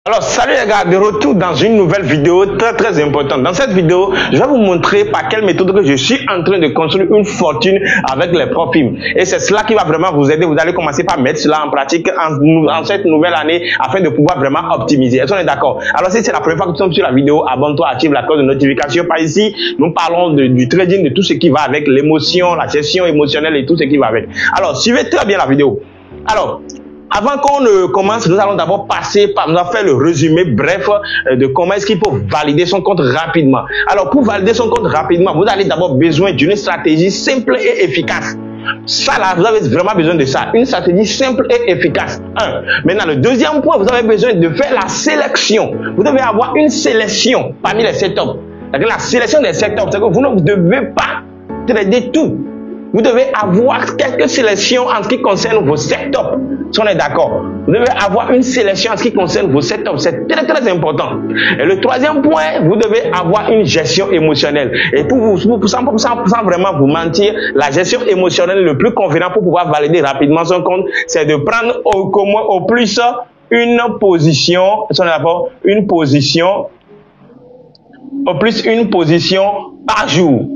Alors, salut les gars, de retour dans une nouvelle vidéo très importante. Dans cette vidéo, je vais vous montrer par quelle méthode que je suis en train de construire une fortune avec les profils. Et c'est cela qui va vraiment vous aider. Vous allez commencer par mettre cela en pratique en cette nouvelle année afin de pouvoir vraiment optimiser. Est-ce qu'on est d'accord? Alors, si c'est la première fois que tu tombes sur la vidéo, abonne-toi, active la cloche de notification. Par ici, nous parlons du trading, de tout ce qui va avec l'émotion, la gestion émotionnelle et tout ce qui va avec. Alors, suivez très bien la vidéo. Alors, avant qu'on ne commence, nous allons d'abord passer par, nous allons faire le résumé bref de comment est-ce qu'il faut valider son compte rapidement. Alors, pour valider son compte rapidement, vous avez d'abord besoin d'une stratégie simple et efficace. Ça là, vous avez vraiment besoin de ça. Une stratégie simple et efficace. Maintenant, le deuxième point, vous avez besoin de faire la sélection. Vous devez avoir une sélection parmi les setups. La sélection des setups, c'est que vous ne devez pas trader tout. Vous devez avoir quelques sélections en ce qui concerne vos setups. Si on est d'accord, vous devez avoir une sélection en ce qui concerne vos setups. C'est très important. Et le troisième point, vous devez avoir une gestion émotionnelle. Et sans vraiment vous mentir, la gestion émotionnelle le plus convenant pour pouvoir valider rapidement son compte, c'est de prendre au plus une position, si on est d'accord, une position par jour.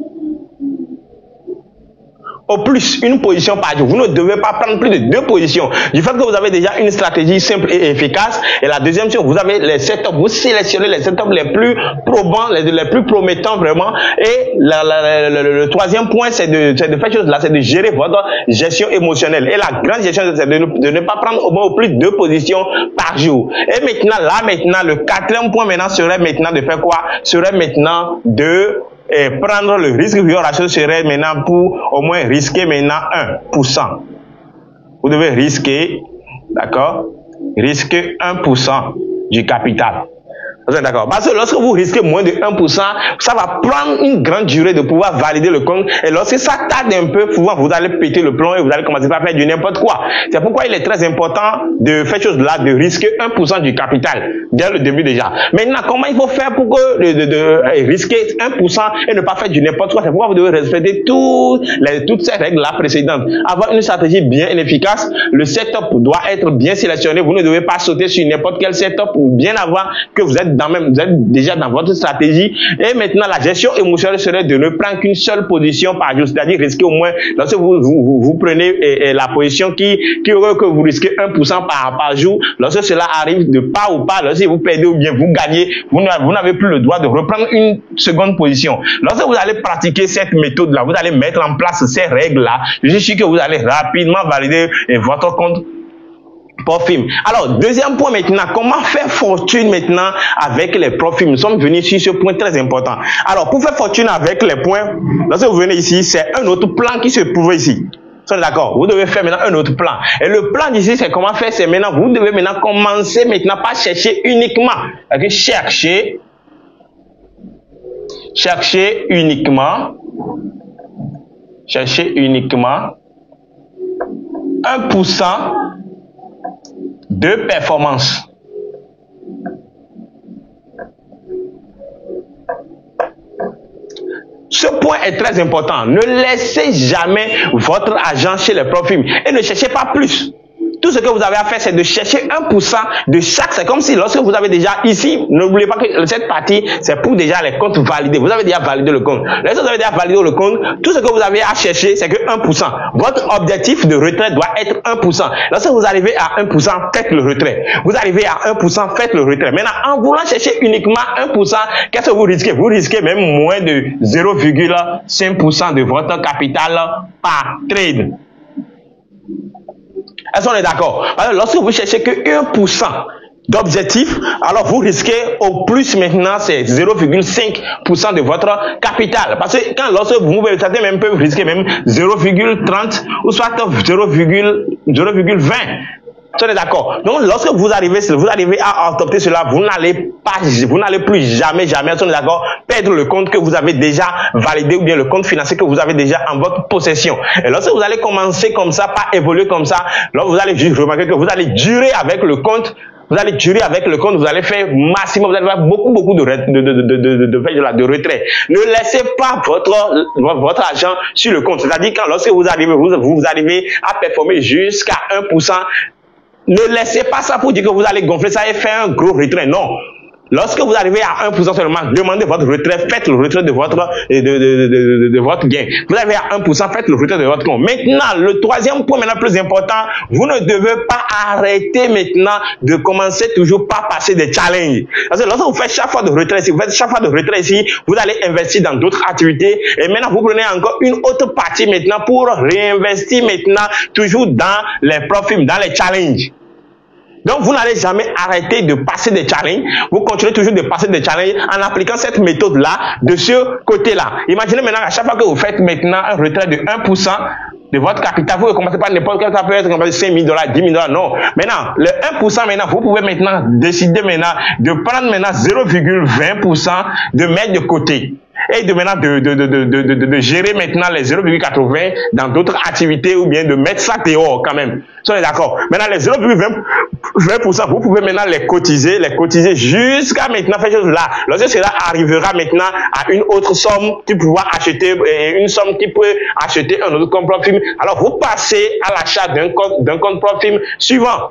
Au plus une position par jour. Vous ne devez pas prendre plus de 2 positions. Du fait que vous avez déjà une stratégie simple et efficace. Et la deuxième chose, vous avez les setups. Vous sélectionnez les setups les plus probants, les plus promettants vraiment. Et le troisième point, c'est de faire chose là, c'est de gérer votre gestion émotionnelle. Et la grande gestion, c'est de ne pas prendre au moins au plus 2 positions par jour. Et maintenant, le quatrième point maintenant serait maintenant de faire quoi? Serait maintenant de prendre le risque. Vioration serait maintenant pour au moins risquer maintenant 1%. Vous devez risquer, d'accord, risquer 1% du capital. Vous êtes d'accord? Parce que lorsque vous risquez moins de 1%, ça va prendre une grande durée de pouvoir valider le compte. Et lorsque ça tarde un peu, souvent vous allez péter le plomb et vous allez commencer à faire du n'importe quoi. C'est pourquoi il est très important de faire chose là, de risquer 1% du capital dès le début déjà. Maintenant, comment il faut faire pour que risquer 1% et ne pas faire du n'importe quoi? C'est pourquoi vous devez respecter toutes ces règles là précédentes. Avoir une stratégie bien efficace, le setup doit être bien sélectionné. Vous ne devez pas sauter sur n'importe quel setup ou bien avant que vous êtes déjà dans votre stratégie. Et maintenant, la gestion émotionnelle serait de ne prendre qu'une seule position par jour, c'est-à-dire risquer au moins, lorsque vous prenez la position qui aurait que vous risquez 1% par jour, lorsque cela arrive de pas ou pas, lorsque vous perdez ou bien vous gagnez, vous n'avez plus le droit de reprendre une seconde position. Lorsque vous allez pratiquer cette méthode-là, vous allez mettre en place ces règles-là, je suis sûr que vous allez rapidement valider votre compte profil. Alors, deuxième point maintenant, comment faire fortune maintenant avec les profils? Nous sommes venus sur ce point très important. Alors, pour faire fortune avec les points, lorsque vous venez ici, c'est un autre plan qui se trouve ici. Vous êtes d'accord? Vous devez faire maintenant un autre plan. Et le plan d'ici, c'est comment faire? C'est maintenant, vous devez maintenant commencer maintenant par chercher uniquement. Okay? Chercher uniquement 1% de performance. Ce point est très important. Ne laissez jamais votre argent chez les profils et ne cherchez pas plus. Tout ce que vous avez à faire, c'est de chercher 1% de chaque. C'est comme si lorsque vous avez déjà ici, n'oubliez pas que cette partie, c'est pour déjà les comptes validés. Vous avez déjà validé le compte. Lorsque vous avez déjà validé le compte, tout ce que vous avez à chercher, c'est que 1%. Votre objectif de retrait doit être 1%. Lorsque vous arrivez à 1%, faites le retrait. Vous arrivez à 1%, faites le retrait. Maintenant, en voulant chercher uniquement 1%, qu'est-ce que vous risquez? Vous risquez même moins de 0,5% de votre capital par trade. Est-ce qu'on est d'accord? Lorsque vous cherchez que 1% d'objectif, alors vous risquez au plus maintenant, c'est 0,5% de votre capital. Parce que lorsque vous certains même peuvent risquer même 0,30 ou soit 0,20. On est d'accord. Donc, lorsque vous arrivez à adopter cela, vous n'allez plus jamais, on est d'accord, perdre le compte que vous avez déjà validé ou bien le compte financier que vous avez déjà en votre possession. Et lorsque vous allez commencer comme ça, pas évoluer comme ça, là, vous allez juste remarquer que vous allez durer avec le compte. Vous allez faire maximum, vous allez faire beaucoup de retrait. Ne laissez pas votre argent sur le compte. C'est-à-dire quand lorsque vous arrivez à performer jusqu'à 1%, ne laissez pas ça pour dire que vous allez gonfler ça et faire un gros retrait. Non. Lorsque vous arrivez à 1% seulement, demandez votre retrait, faites le retrait de votre gain. Vous arrivez à 1%, faites le retrait de votre compte. Maintenant, le troisième point maintenant plus important, vous ne devez pas arrêter maintenant de commencer toujours par passer des challenges. Parce que lorsque vous faites chaque fois de retrait ici, vous faites chaque fois de retrait ici, vous allez investir dans d'autres activités et maintenant vous prenez encore une autre partie maintenant pour réinvestir maintenant toujours dans les profits, dans les challenges. Donc, vous n'allez jamais arrêter de passer des challenges. Vous continuez toujours de passer des challenges en appliquant cette méthode-là de ce côté-là. Imaginez maintenant à chaque fois que vous faites maintenant un retrait de 1% de votre capital, vous ne commencez pas n'importe quel, ça peut être comme 5 000 $, 10 000 $, non. Maintenant, le 1% maintenant, vous pouvez maintenant décider maintenant de prendre maintenant 0,20% de mettre de côté. Et de maintenant de gérer maintenant les 0,80 dans d'autres activités ou bien de mettre ça dehors quand même. Si on est d'accord. Maintenant les 0,20%, vous pouvez maintenant les cotiser jusqu'à maintenant faire chose là. Lorsque cela arrivera maintenant à une autre somme qui pourra acheter une somme qui peut acheter un autre compte profit. Alors vous passez à l'achat d'un compte profit suivant.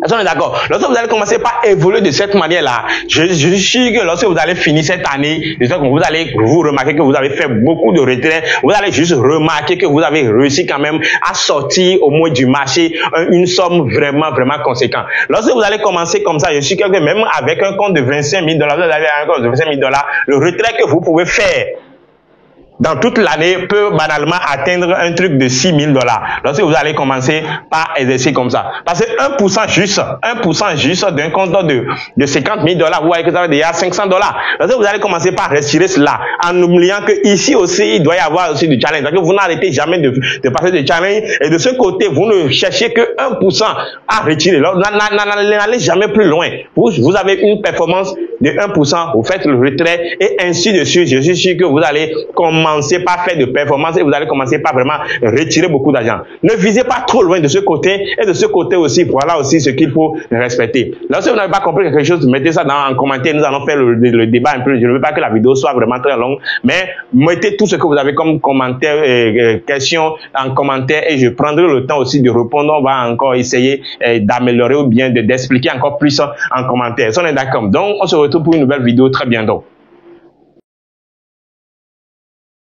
Est-ce qu'on est d'accord? Lorsque vous allez commencer par évoluer de cette manière-là, je suis sûr que lorsque vous allez finir cette année, vous allez vous remarquer que vous avez fait beaucoup de retraits, vous allez juste remarquer que vous avez réussi quand même à sortir au moins du marché une somme vraiment conséquente. Lorsque vous allez commencer comme ça, je suis sûr que même avec un compte de 25 000 $, vous allez un compte de 25 000 $, le retrait que vous pouvez faire dans toute l'année peut banalement atteindre un truc de 6 000 $. Lorsque vous allez commencer par exercer comme ça. Parce que 1% juste d'un compte de 50 000 $, vous voyez que ça va déjà 500 $. Lorsque vous allez commencer par retirer cela, en oubliant que ici aussi, il doit y avoir aussi du challenge. Parce que vous n'arrêtez jamais de passer des challenges. Et de ce côté, vous ne cherchez que 1% à retirer. N'allez jamais plus loin. Vous avez une performance de 1%, vous faites le retrait et ainsi de suite. Je suis sûr que vous allez commencer par faire de performance et vous allez commencer par vraiment retirer beaucoup d'argent. Ne visez pas trop loin de ce côté et de ce côté aussi, voilà aussi ce qu'il faut respecter. Lorsque vous n'avez pas compris quelque chose, mettez ça en commentaire, nous allons faire le débat un peu. Je ne veux pas que la vidéo soit vraiment très longue, mais mettez tout ce que vous avez comme commentaire, questions en commentaire et je prendrai le temps aussi de répondre. On va encore essayer d'améliorer ou bien d'expliquer encore plus en commentaire. On est d'accord. Donc, on se retrouve pour une nouvelle vidéo très bientôt.